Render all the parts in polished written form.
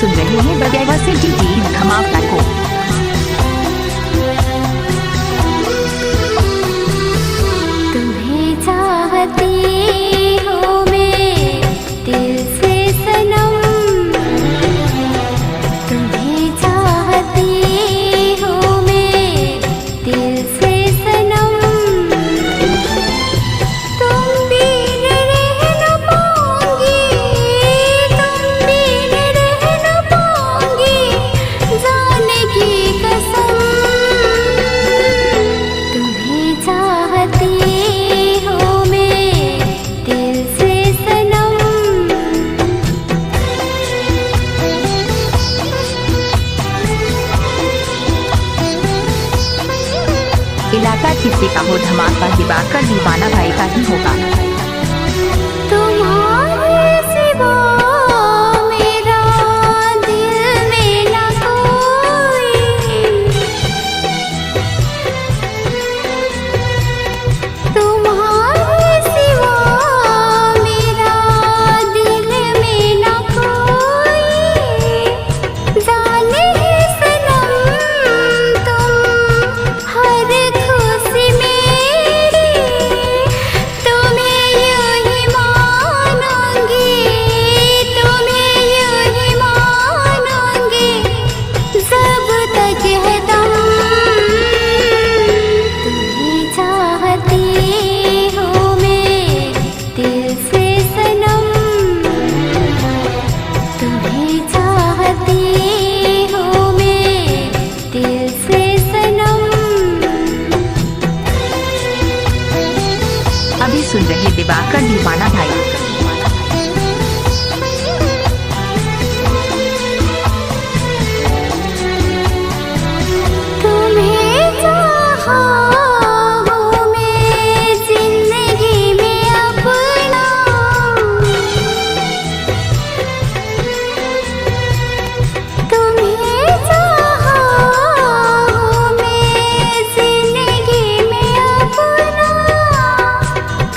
सुन रहे हैं बगैवा सिटी की धमाका को। तुम्हें चाहती हूँ मैं दिल से सनम, तुम्हें चाहती हूँ मैं दिल से सनम। तुम बिन रह न पाऊंगी, तुम बिन रह न पाऊंगी, जाने की कसम। तुम्हें चाहती हूँ मैं दिल से सनम। इलाका किसी का हो, धमाका दिवाकर दीवाना भाई का ही होगा। तुम्हारे सिवा मेरा दिल में न कोई, तुम्हारे सिवा मेरा दिल में न कोई। जाने सनम तुम हर खुशी मेरी, तुम्हें यूं ही मानूंगी, तुम्हें यूं ही मानूंगी जब तक है दम। तुम्हें चाहती हूँ मैं दिल से सनम, तुम्हें चाहती हूँ मैं दिल से सनम। अभी सुन रहे दिवाकर दीवाना भाई। तुम्हें चाहा हूँ मैं जिंदगी में अपना, तुम्हें चाहा हूँ मैं जिंदगी में अपना।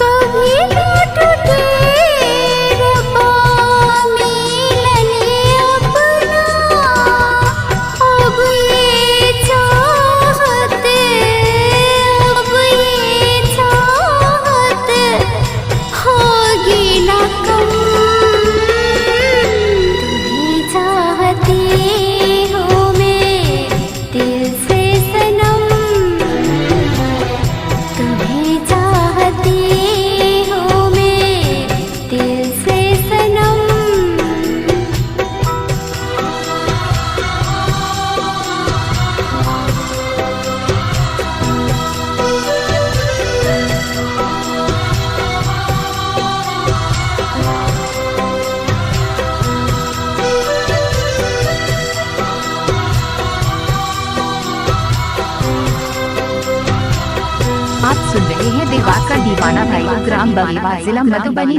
कभी न टूटे रब्बा मिलन अपना, अब ये चाहत, अब ये चाहत होगी न कम। तुम्हें चाहती हूँ मैं दिल से सनम, तुम्हें चाहती हूँ मैं दिल से सनम। आप सुन रहे हैं दिवाकर दीवाना भाई, ग्राम बगेवा, जिला मधुबनी।